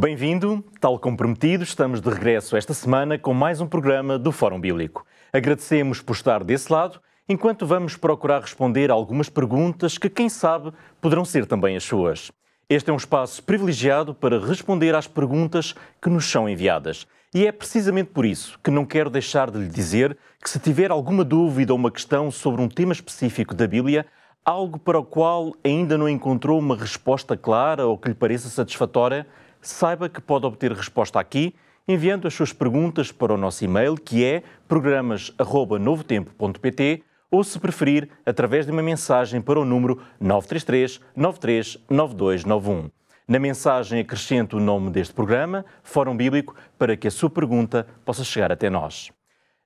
Bem-vindo, tal como prometido, estamos de regresso esta semana com mais um programa do Fórum Bíblico. Agradecemos por estar desse lado, enquanto vamos procurar responder a algumas perguntas que, quem sabe, poderão ser também as suas. Este é um espaço privilegiado para responder às perguntas que nos são enviadas. E é precisamente por isso que não quero deixar de lhe dizer que, se tiver alguma dúvida ou uma questão sobre um tema específico da Bíblia, algo para o qual ainda não encontrou uma resposta clara ou que lhe pareça satisfatória, saiba que pode obter resposta aqui, enviando as suas perguntas para o nosso e-mail, que é programas@novotempo.pt, ou, se preferir, através de uma mensagem para o número 933 93 9291. Na mensagem acrescente o nome deste programa, Fórum Bíblico, para que a sua pergunta possa chegar até nós.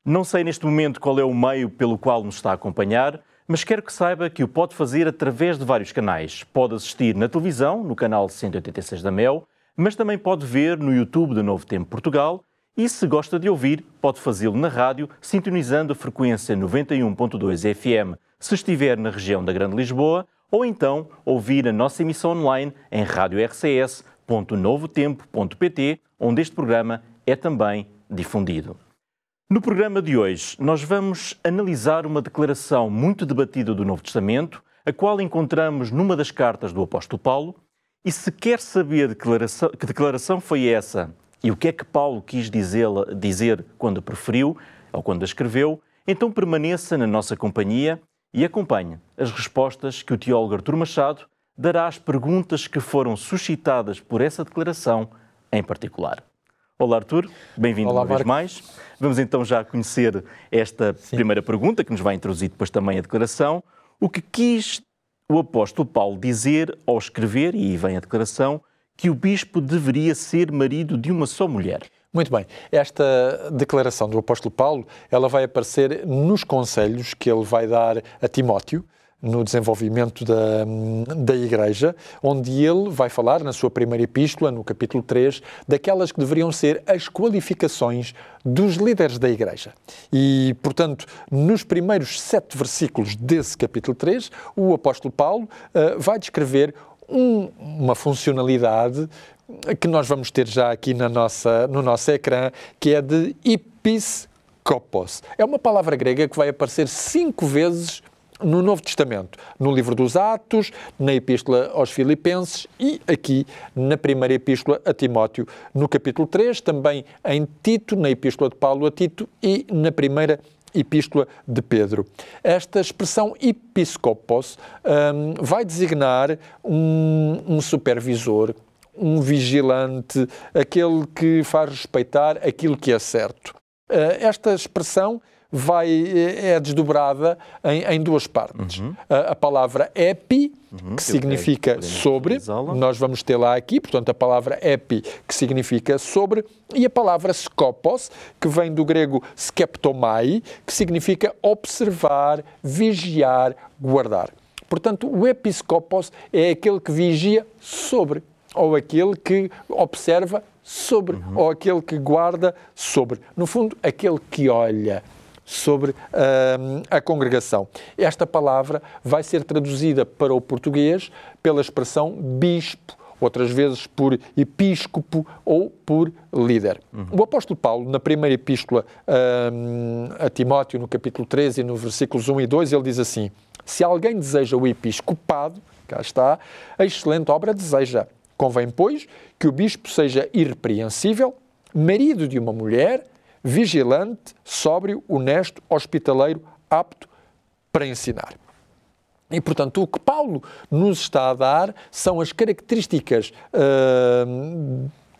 Não sei neste momento qual é o meio pelo qual nos está a acompanhar, mas quero que saiba que o pode fazer através de vários canais. Pode assistir na televisão, no canal 186 da Mel, mas também pode ver no YouTube da Novo Tempo Portugal e, se gosta de ouvir, pode fazê-lo na rádio, sintonizando a frequência 91.2 FM, se estiver na região da Grande Lisboa, ou então ouvir a nossa emissão online em radiorcs.novotempo.pt, onde este programa é também difundido. No programa de hoje, nós vamos analisar uma declaração muito debatida do Novo Testamento, a qual encontramos numa das cartas do apóstolo Paulo, e se quer saber que declaração foi essa e o que é que Paulo quis dizer quando preferiu ou quando a escreveu, então permaneça na nossa companhia e acompanhe as respostas que o teólogo Artur Machado dará às perguntas que foram suscitadas por essa declaração em particular. Olá, Artur, bem-vindo uma vez mais. Vamos então já conhecer esta primeira pergunta, que nos vai introduzir depois também a declaração. O que quis o apóstolo Paulo dizer ao escrever, e aí vem a declaração, que o bispo deveria ser marido de uma só mulher? Muito bem. Esta declaração do apóstolo Paulo, ela vai aparecer nos conselhos que ele vai dar a Timóteo, no desenvolvimento da Igreja, onde ele vai falar, na sua primeira epístola, no capítulo 3, daquelas que deveriam ser as qualificações dos líderes da Igreja. E, portanto, nos primeiros 7 versículos desse capítulo 3, o apóstolo Paulo vai descrever uma funcionalidade que nós vamos ter já aqui no nosso ecrã, que é de episkopos. É uma palavra grega que vai aparecer 5 vezes no Novo Testamento, no livro dos Atos, na Epístola aos Filipenses e aqui na primeira Epístola a Timóteo, no capítulo 3, também em Tito, na Epístola de Paulo a Tito e na primeira Epístola de Pedro. Esta expressão episkopos vai designar um supervisor, um vigilante, aquele que faz respeitar aquilo que é certo. Esta expressão é desdobrada em 2 partes. A palavra epi, que significa sobre, nós vamos ter lá aqui, portanto, a palavra epi, que significa sobre, e a palavra skopos, que vem do grego skeptomai, que significa observar, vigiar, guardar. Portanto, o episkopos é aquele que vigia sobre, ou aquele que observa sobre, ou aquele que guarda sobre. No fundo, aquele que olha sobre a congregação. Esta palavra vai ser traduzida para o português pela expressão bispo, outras vezes por episcopo ou por líder. O apóstolo Paulo, na primeira epístola a Timóteo, no capítulo 13, no versículos 1 e 2, ele diz assim: se alguém deseja o episcopado, cá está, a excelente obra deseja. Convém, pois, que o bispo seja irrepreensível, marido de uma mulher, vigilante, sóbrio, honesto, hospitaleiro, apto para ensinar. E, portanto, o que Paulo nos está a dar são as características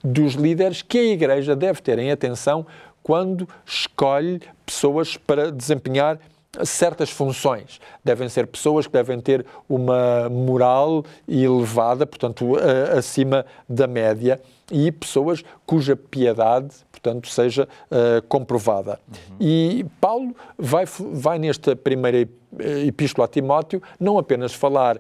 dos líderes que a Igreja deve ter em atenção quando escolhe pessoas para desempenhar certas funções. Devem ser pessoas que devem ter uma moral elevada, portanto, acima da média, e pessoas cuja piedade, portanto, seja comprovada. E Paulo vai nesta primeira epístola a Timóteo não apenas falar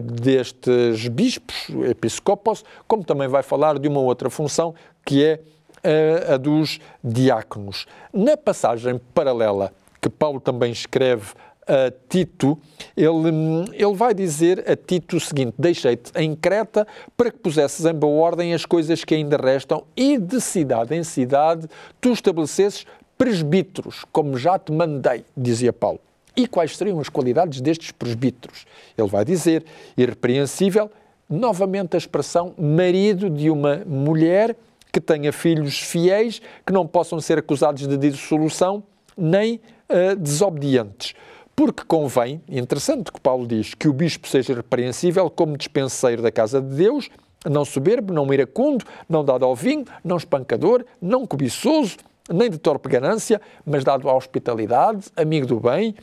destes bispos, episcopos, como também vai falar de uma outra função, que é a dos diáconos. Na passagem paralela que Paulo também escreve a Tito, ele vai dizer a Tito o seguinte: deixei-te em Creta para que pusesses em boa ordem as coisas que ainda restam e de cidade em cidade tu estabelecesses presbíteros, como já te mandei, dizia Paulo. E quais seriam as qualidades destes presbíteros? Ele vai dizer: irrepreensível, novamente a expressão marido de uma mulher que tenha filhos fiéis, que não possam ser acusados de dissolução, nem desobedientes. Porque convém, interessante que Paulo diz, que o bispo seja repreensível como despenseiro da casa de Deus, não soberbo, não iracundo, não dado ao vinho, não espancador, não cobiçoso, nem de torpe ganância, mas dado à hospitalidade, amigo do bem,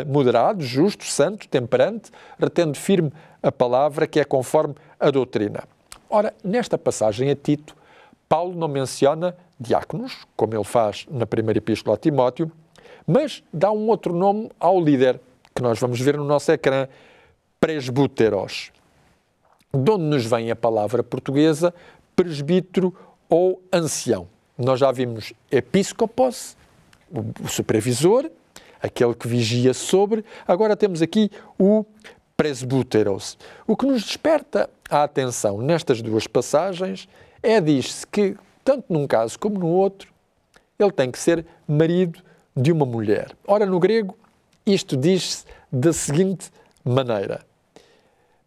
moderado, justo, santo, temperante, retendo firme a palavra que é conforme a doutrina. Ora, nesta passagem a Tito, Paulo não menciona diáconos, como ele faz na primeira epístola a Timóteo, mas dá um outro nome ao líder, que nós vamos ver no nosso ecrã, presbúteros, de onde nos vem a palavra portuguesa presbítero ou ancião. Nós já vimos episcopos, o supervisor, aquele que vigia sobre. Agora temos aqui o presbúteros. O que nos desperta a atenção nestas duas passagens diz-se que, tanto num caso como no outro, ele tem que ser marido de uma mulher. Ora, no grego, isto diz-se da seguinte maneira: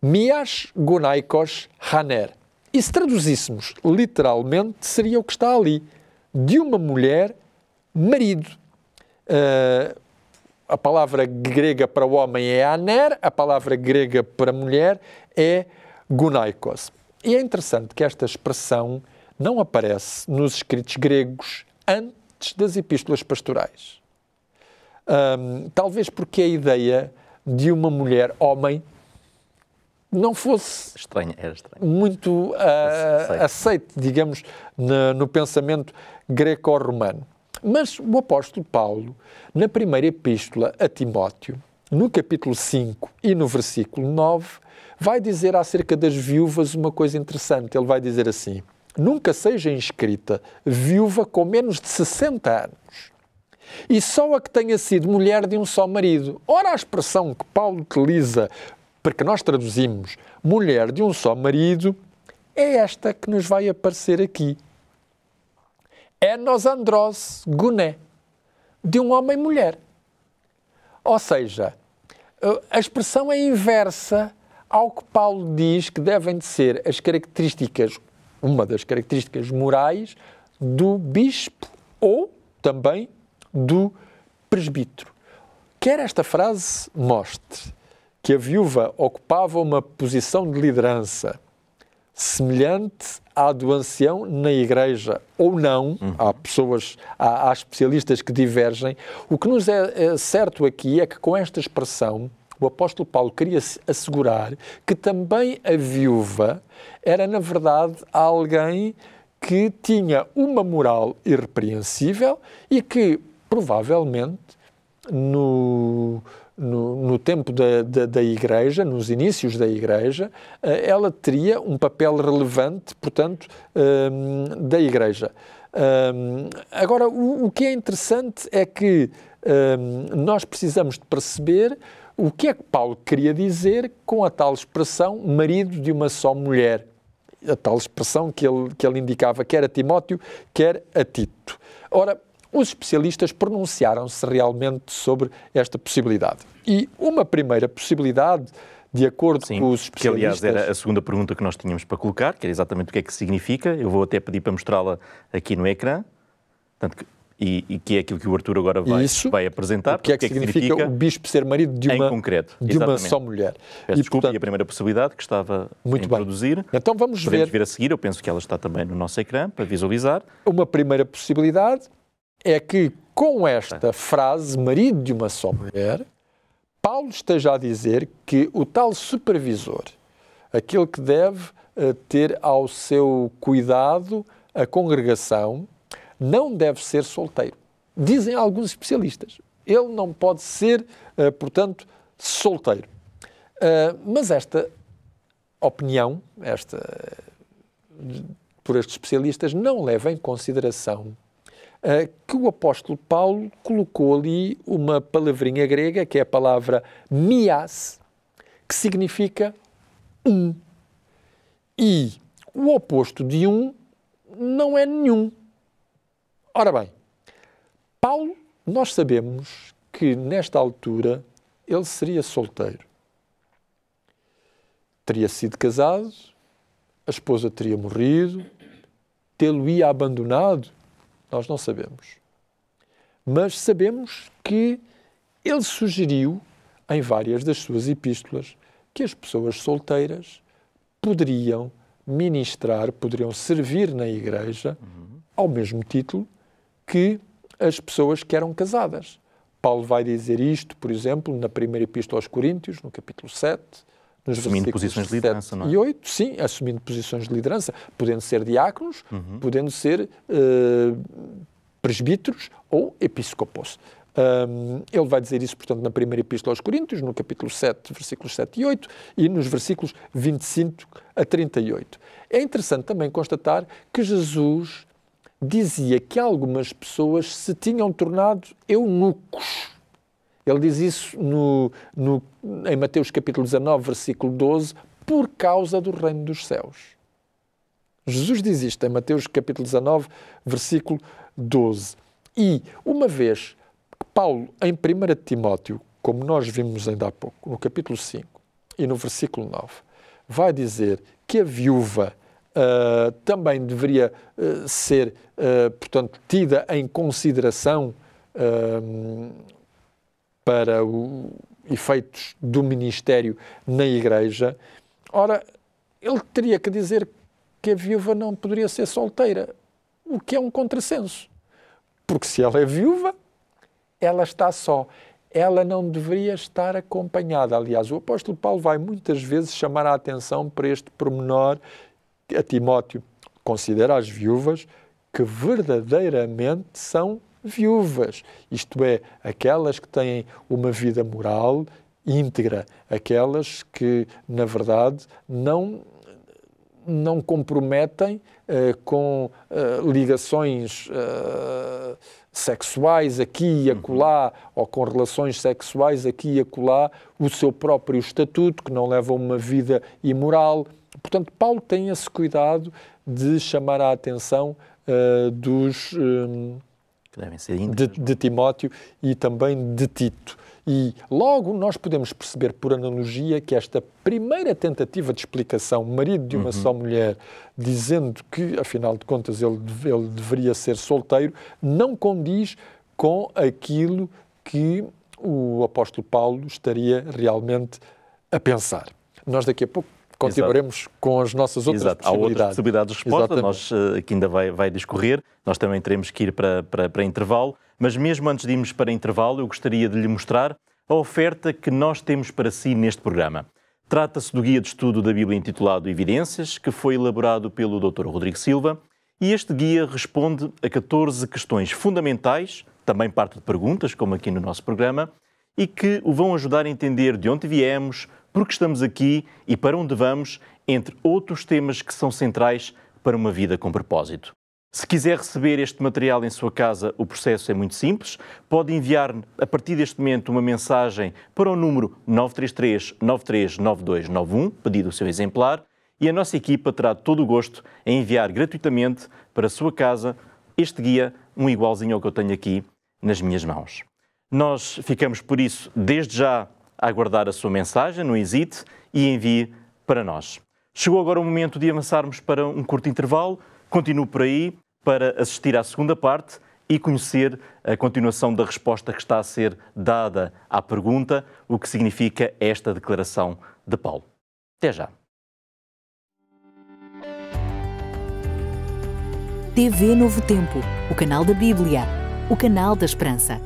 mias gonaikos haner. E se traduzíssemos literalmente, seria o que está ali: de uma mulher, marido. A palavra grega para o homem é aner, a palavra grega para mulher é gonaikos. E é interessante que esta expressão não aparece nos escritos gregos antes das epístolas pastorais. Talvez porque a ideia de uma mulher homem não fosse era estranho. muito aceite, digamos, no pensamento greco-romano. Mas o apóstolo Paulo, na primeira epístola a Timóteo, no capítulo 5 e no versículo 9, vai dizer acerca das viúvas uma coisa interessante. Ele vai dizer assim: nunca seja inscrita viúva com menos de 60 anos, e só a que tenha sido mulher de um só marido. Ora, a expressão que Paulo utiliza, porque nós traduzimos mulher de um só marido, é esta que nos vai aparecer aqui. Enos andros guné, de um homem e mulher. Ou seja, a expressão é inversa ao que Paulo diz que devem de ser as características, uma das características morais do bispo ou também do presbítero. Quer esta frase mostre que a viúva ocupava uma posição de liderança semelhante à do ancião na igreja ou não, há especialistas que divergem. O que nos é certo aqui é que com esta expressão o apóstolo Paulo queria assegurar que também a viúva era, na verdade, alguém que tinha uma moral irrepreensível e que, provavelmente, no tempo da Igreja, nos inícios da Igreja, ela teria um papel relevante, portanto, da Igreja. Agora, o que é interessante é que nós precisamos de perceber o que é que Paulo queria dizer com a tal expressão marido de uma só mulher. A tal expressão que ele indicava quer a Timóteo, quer a Tito. Ora, os especialistas pronunciaram-se realmente sobre esta possibilidade. E uma primeira possibilidade, de acordo com os especialistas... Que, aliás, era a segunda pergunta que nós tínhamos para colocar, que era exatamente o que é que significa. Eu vou até pedir para mostrá-la aqui no ecrã. Portanto, e que é aquilo que o Artur agora vai apresentar. O que é que significa o bispo ser marido de uma só mulher. Peço desculpa, e a primeira possibilidade que estava a introduzir. Então podemos ver a seguir, eu penso que ela está também no nosso ecrã, para visualizar. Uma primeira possibilidade é que, com esta frase, marido de uma só mulher, Paulo esteja a dizer que o tal supervisor, aquele que deve ter ao seu cuidado a congregação, não deve ser solteiro. Dizem alguns especialistas. Ele não pode ser, portanto, solteiro. Mas esta opinião, por estes especialistas, não leva em consideração que o apóstolo Paulo colocou ali uma palavrinha grega, que é a palavra mias, que significa um. E o oposto de um não é nenhum. Ora bem, Paulo, nós sabemos que nesta altura ele seria solteiro. Teria sido casado, a esposa teria morrido, tê-lo-ia abandonado, nós não sabemos. Mas sabemos que ele sugeriu, em várias das suas epístolas, que as pessoas solteiras poderiam ministrar, poderiam servir na igreja ao mesmo título que as pessoas que eram casadas. Paulo vai dizer isto, por exemplo, na primeira epístola aos Coríntios, no capítulo 7, nos assumindo posições de liderança, não é? E 8, sim, assumindo posições de liderança, podendo ser diáconos, podendo ser presbíteros ou episcopos. Ele vai dizer isso, portanto, na primeira epístola aos Coríntios, no capítulo 7, versículos 7 e 8, e nos versículos 25 a 38. É interessante também constatar que Jesus dizia que algumas pessoas se tinham tornado eunucos. Ele diz isso em Mateus capítulo 19, versículo 12, por causa do reino dos céus. Jesus diz isto em Mateus capítulo 19, versículo 12. E uma vez que Paulo, em 1 Timóteo, como nós vimos ainda há pouco, no capítulo 5 e no versículo 9, vai dizer que a viúva também deveria ser, portanto, tida em consideração para efeitos do ministério na igreja. Ora, ele teria que dizer que a viúva não poderia ser solteira, o que é um contrassenso. Porque se ela é viúva, ela está só. Ela não deveria estar acompanhada. Aliás, o apóstolo Paulo vai muitas vezes chamar a atenção para este pormenor a Timóteo. Considera as viúvas que verdadeiramente são viúvas, isto é, aquelas que têm uma vida moral íntegra, aquelas que, na verdade, não comprometem com ligações sexuais aqui e acolá, ou com relações sexuais aqui e acolá, o seu próprio estatuto, que não levam uma vida imoral. Portanto, Paulo tem esse cuidado de chamar a atenção dos... que devem ser de Timóteo e também de Tito. E logo nós podemos perceber por analogia que esta primeira tentativa de explicação, marido de uma só mulher, dizendo que, afinal de contas, ele deveria ser solteiro, não condiz com aquilo que o apóstolo Paulo estaria realmente a pensar. Nós daqui a pouco continuaremos com as nossas outras possibilidades. Há outras possibilidades de resposta, nós, que ainda vai discorrer, nós também teremos que ir para intervalo, mas mesmo antes de irmos para intervalo, eu gostaria de lhe mostrar a oferta que nós temos para si neste programa. Trata-se do guia de estudo da Bíblia intitulado Evidências, que foi elaborado pelo Dr. Rodrigo Silva, e este guia responde a 14 questões fundamentais, também parte de perguntas, como aqui no nosso programa, e que o vão ajudar a entender de onde viemos, por que estamos aqui e para onde vamos, entre outros temas que são centrais para uma vida com propósito. Se quiser receber este material em sua casa, o processo é muito simples. Pode enviar, a partir deste momento, uma mensagem para o número 933-939291, pedindo o seu exemplar, e a nossa equipa terá todo o gosto em enviar gratuitamente para a sua casa este guia, um igualzinho ao que eu tenho aqui nas minhas mãos. Nós ficamos, por isso, desde já a aguardar a sua mensagem, não hesite e envie para nós. Chegou agora o momento de avançarmos para um curto intervalo. Continuo por aí para assistir à segunda parte e conhecer a continuação da resposta que está a ser dada à pergunta, o que significa esta declaração de Paulo. Até já. TV Novo Tempo, o canal da Bíblia, o canal da Esperança.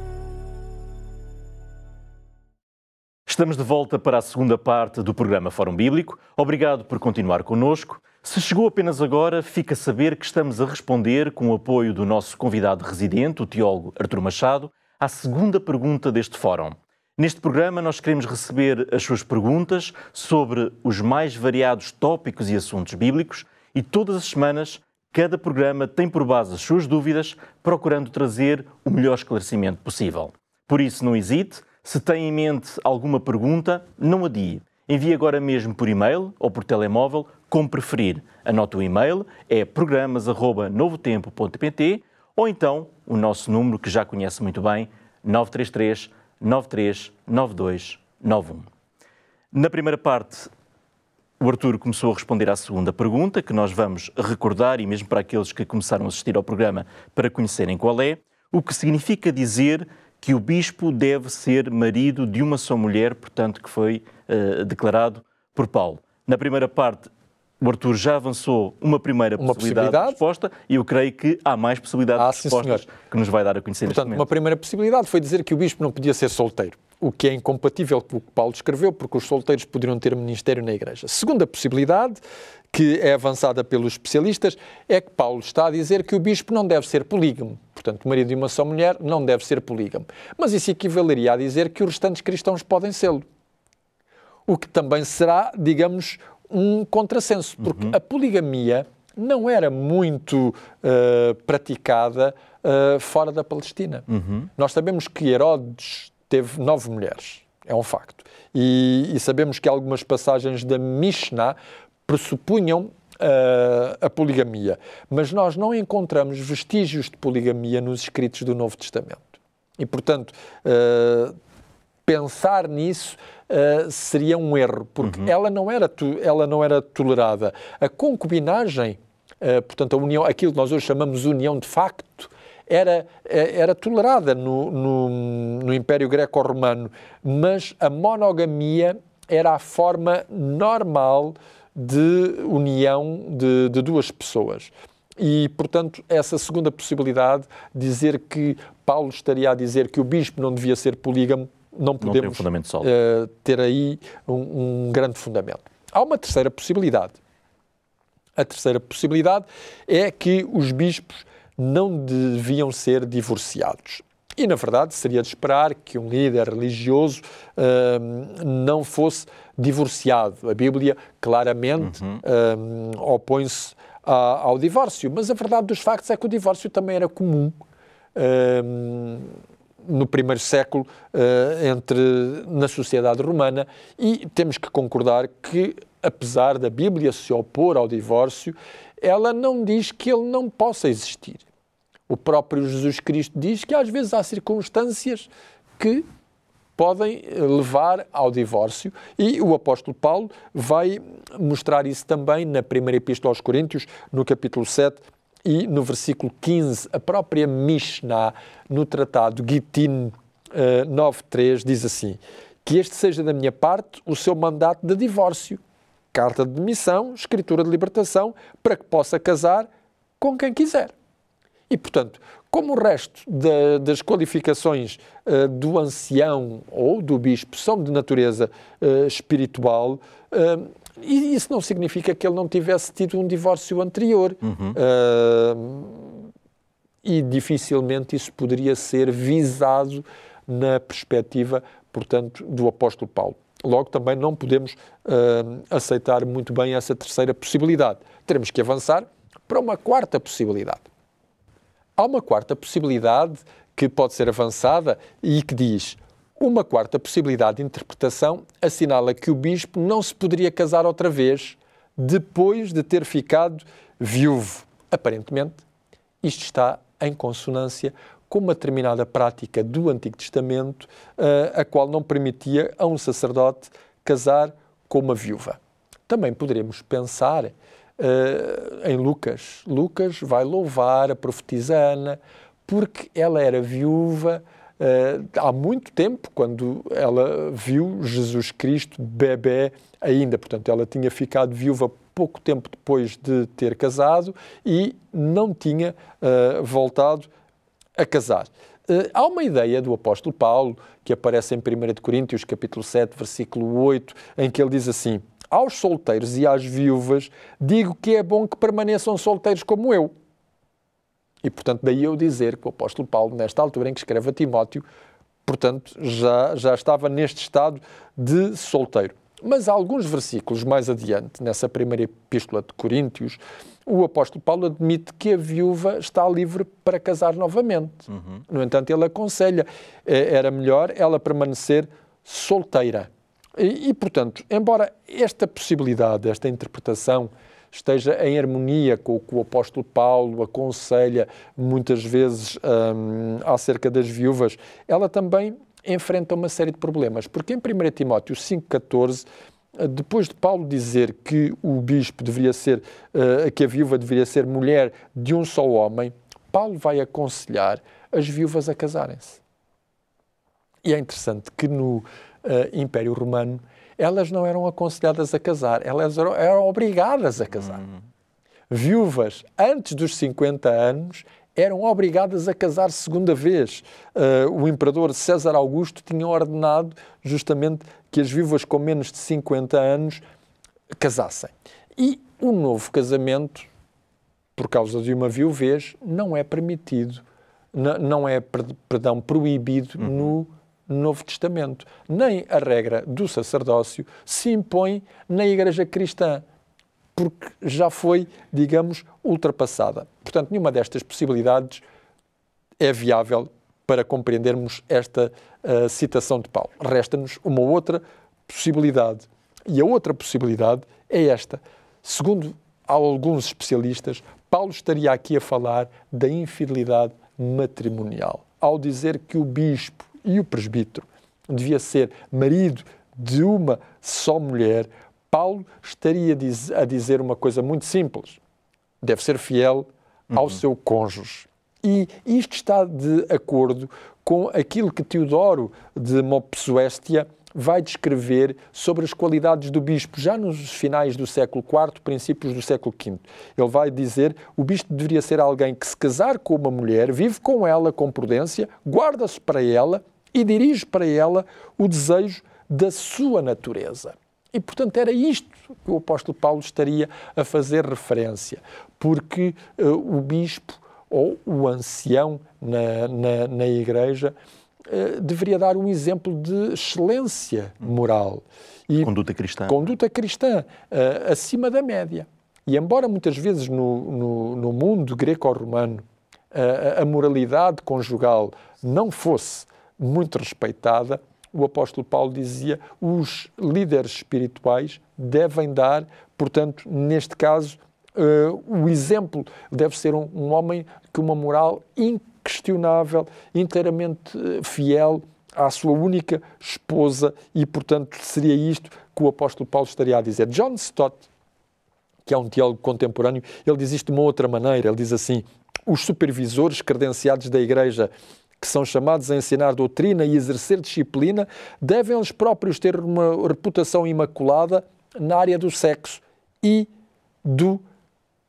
Estamos de volta para a segunda parte do programa Fórum Bíblico. Obrigado por continuar connosco. Se chegou apenas agora, fica a saber que estamos a responder, com o apoio do nosso convidado residente, o teólogo Artur Machado, à segunda pergunta deste fórum. Neste programa nós queremos receber as suas perguntas sobre os mais variados tópicos e assuntos bíblicos e todas as semanas Cada programa tem por base as suas dúvidas, procurando trazer o melhor esclarecimento possível. Por isso, não hesite. Se tem em mente alguma pergunta, não adie. Envie agora mesmo por e-mail ou por telemóvel, como preferir. Anote o e-mail, é programas@novotempo.pt ou então o nosso número que já conhece muito bem, 933 93 92 91. Na primeira parte, o Artur começou a responder à segunda pergunta, que nós vamos recordar, e mesmo para aqueles que começaram a assistir ao programa para conhecerem qual é, o que significa dizer que o bispo deve ser marido de uma só mulher, portanto, que foi declarado por Paulo. Na primeira parte, o Artur já avançou uma primeira possibilidade de resposta e eu creio que há mais possibilidades de respostas senhor. que nos vai dar a conhecer neste momento. Uma primeira possibilidade foi dizer que o bispo não podia ser solteiro, o que é incompatível com o que Paulo escreveu, porque os solteiros poderiam ter ministério na Igreja. Segunda possibilidade, que é avançada pelos especialistas, é que Paulo está a dizer que o bispo não deve ser polígamo. Portanto, o marido de uma só mulher não deve ser polígamo. Mas isso equivaleria a dizer que os restantes cristãos podem sê-lo. O que também será, digamos, um contrassenso, porque a poligamia não era muito praticada fora da Palestina. Nós sabemos que Herodes teve 9 mulheres, é um facto. E sabemos que algumas passagens da Mishnah pressupunham a poligamia, mas nós não encontramos vestígios de poligamia nos escritos do Novo Testamento. E, portanto, pensar nisso seria um erro, porque ela não era tolerada. A concubinagem, portanto, a união, aquilo que nós hoje chamamos união de facto, era tolerada no Império Greco-Romano, mas a monogamia era a forma normal de união de duas pessoas. E, portanto, essa segunda possibilidade, dizer que Paulo estaria a dizer que o bispo não devia ser polígamo, não podemos ter aí um grande fundamento. Há uma terceira possibilidade. A terceira possibilidade é que os bispos não deviam ser divorciados. E, na verdade, seria de esperar que um líder religioso não fosse divorciado. A Bíblia claramente opõe-se ao divórcio, mas a verdade dos factos é que o divórcio também era comum no primeiro século na sociedade romana, e temos que concordar que, apesar da Bíblia se opor ao divórcio, ela não diz que ele não possa existir. O próprio Jesus Cristo diz que às vezes há circunstâncias que podem levar ao divórcio, e o apóstolo Paulo vai mostrar isso também na primeira epístola aos Coríntios, no capítulo 7 e no versículo 15. A própria Mishnah, no tratado Gittin 9.3, diz assim: que este seja da minha parte o seu mandato de divórcio, carta de demissão, escritura de libertação, para que possa casar com quem quiser. E, portanto, como o resto das qualificações do ancião ou do bispo são de natureza espiritual, e isso não significa que ele não tivesse tido um divórcio anterior. E dificilmente isso poderia ser visado na perspectiva, portanto, do apóstolo Paulo. Logo, também não podemos aceitar muito bem essa terceira possibilidade. Teremos que avançar para uma quarta possibilidade. Há uma quarta possibilidade que pode ser avançada e que diz: uma quarta possibilidade de interpretação assinala que o bispo não se poderia casar outra vez depois de ter ficado viúvo. Aparentemente, isto está em consonância com uma determinada prática do Antigo Testamento, a qual não permitia a um sacerdote casar com uma viúva. Também poderemos pensar em Lucas. Lucas vai louvar a profetisa Ana porque ela era viúva há muito tempo, quando ela viu Jesus Cristo bebé ainda. Portanto, ela tinha ficado viúva pouco tempo depois de ter casado e não tinha voltado a casar. Há uma ideia do apóstolo Paulo, que aparece em 1 Coríntios, capítulo 7, versículo 8, em que ele diz assim: aos solteiros e às viúvas digo que é bom que permaneçam solteiros como eu. E, portanto, daí eu dizer que o apóstolo Paulo, nesta altura em que escreve a Timóteo, portanto, já estava neste estado de solteiro. Mas há alguns versículos mais adiante, nessa primeira epístola de Coríntios, o apóstolo Paulo admite que a viúva está livre para casar novamente. No entanto, ele aconselha, era melhor ela permanecer solteira. E, portanto, embora esta possibilidade, esta interpretação esteja em harmonia com o que o apóstolo Paulo aconselha muitas vezes acerca das viúvas, ela também enfrenta uma série de problemas, porque em 1 Timóteo 5,14, depois de Paulo dizer que o bispo deveria ser, que a viúva deveria ser mulher de um só homem, Paulo vai aconselhar as viúvas a casarem-se. E é interessante que no Império Romano elas não eram aconselhadas a casar, elas eram obrigadas a casar. Viúvas antes dos 50 anos eram obrigadas a casar segunda vez. O imperador César Augusto tinha ordenado justamente que as viúvas com menos de 50 anos casassem. E o novo casamento, por causa de uma viuvez, não é permitido, não é, proibido no Novo Testamento. Nem a regra do sacerdócio se impõe na Igreja cristã, porque já foi, digamos, ultrapassada. Portanto, nenhuma destas possibilidades é viável para compreendermos esta citação de Paulo. Resta-nos uma outra possibilidade. E a outra possibilidade é esta. Segundo alguns especialistas, Paulo estaria aqui a falar da infidelidade matrimonial, ao dizer que o bispo e o presbítero devia ser marido de uma só mulher. Paulo estaria a dizer uma coisa muito simples: deve ser fiel ao seu cônjuge. E isto está de acordo com aquilo que Teodoro de Mopsuestia vai descrever sobre as qualidades do bispo, já nos finais do século IV, princípios do século V. Ele vai dizer: o bispo deveria ser alguém que, se casar com uma mulher, vive com ela com prudência, guarda-se para ela e dirige para ela o desejo da sua natureza. E, portanto, era isto que o apóstolo Paulo estaria a fazer referência, porque o bispo ou o ancião na igreja deveria dar um exemplo de excelência moral. E conduta cristã. Conduta cristã, acima da média. E embora muitas vezes no mundo greco-romano a moralidade conjugal não fosse muito respeitada, o apóstolo Paulo dizia: os líderes espirituais devem dar, portanto, neste caso, o exemplo deve ser um homem com uma moral inquestionável, inteiramente fiel à sua única esposa, e, portanto, seria isto que o apóstolo Paulo estaria a dizer. John Stott, que é um teólogo contemporâneo, ele diz isto de uma outra maneira. Ele diz assim: os supervisores credenciados da Igreja, que são chamados a ensinar doutrina e exercer disciplina, devem eles próprios ter uma reputação imaculada na área do sexo e do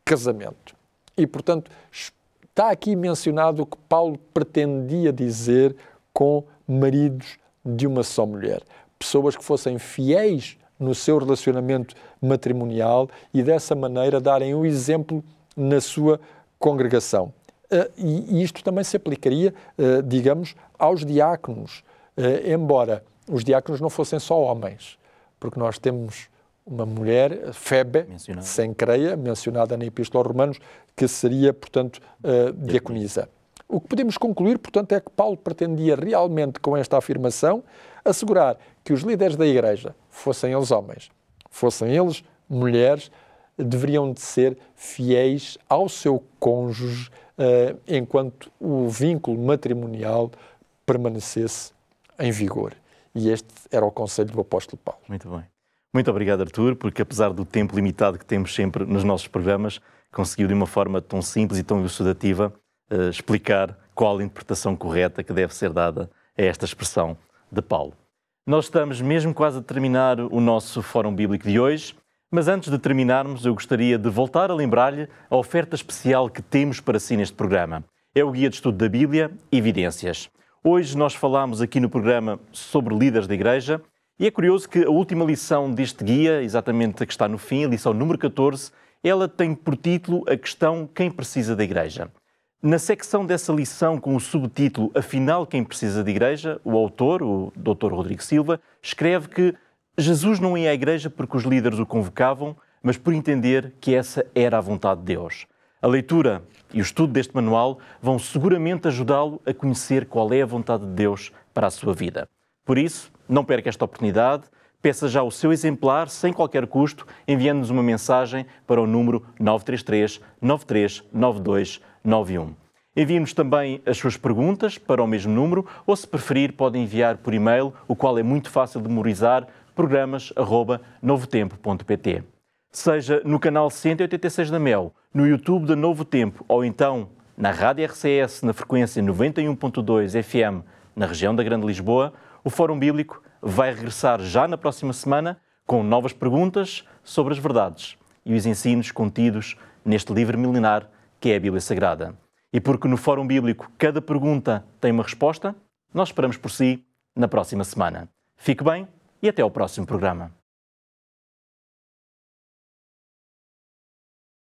casamento. E, portanto, está aqui mencionado o que Paulo pretendia dizer com maridos de uma só mulher. Pessoas que fossem fiéis no seu relacionamento matrimonial e, dessa maneira, darem o exemplo na sua congregação. E isto também se aplicaria, digamos, aos diáconos, embora os diáconos não fossem só homens, porque nós temos uma mulher, Febe, Cencreia, mencionada na Epístola aos Romanos, que seria, portanto, diaconisa. O que podemos concluir, portanto, é que Paulo pretendia realmente, com esta afirmação, assegurar que os líderes da Igreja, fossem eles homens, fossem eles mulheres, deveriam de ser fiéis ao seu cônjuge, enquanto o vínculo matrimonial permanecesse em vigor. E este era o conselho do apóstolo Paulo. Muito bem. Muito obrigado, Artur, porque apesar do tempo limitado que temos sempre nos nossos programas, conseguiu de uma forma tão simples e tão elucidativa explicar qual a interpretação correta que deve ser dada a esta expressão de Paulo. Nós estamos mesmo quase a terminar o nosso Fórum Bíblico de hoje, mas antes de terminarmos, eu gostaria de voltar a lembrar-lhe a oferta especial que temos para si neste programa. É o Guia de Estudo da Bíblia, Evidências. Hoje nós falamos aqui no programa sobre líderes da Igreja e é curioso que a última lição deste guia, exatamente a que está no fim, a lição número 14, ela tem por título a questão Quem precisa da Igreja? Na secção dessa lição com o subtítulo Afinal, quem precisa de Igreja, o autor, o Dr. Rodrigo Silva, escreve que Jesus não ia à Igreja porque os líderes o convocavam, mas por entender que essa era a vontade de Deus. A leitura e o estudo deste manual vão seguramente ajudá-lo a conhecer qual é a vontade de Deus para a sua vida. Por isso, não perca esta oportunidade, peça já o seu exemplar sem qualquer custo, enviando-nos uma mensagem para o número 933 93 92 91. Envie-nos também as suas perguntas para o mesmo número ou, se preferir, pode enviar por e-mail, o qual é muito fácil de memorizar, programas@novotempo.pt. Seja no canal 186 da Mel, no YouTube da Novo Tempo ou então na Rádio RCS na frequência 91.2 FM na região da Grande Lisboa, o Fórum Bíblico vai regressar já na próxima semana com novas perguntas sobre as verdades e os ensinos contidos neste livro milenar que é a Bíblia Sagrada. E porque no Fórum Bíblico cada pergunta tem uma resposta, nós esperamos por si na próxima semana. Fique bem e até ao próximo programa.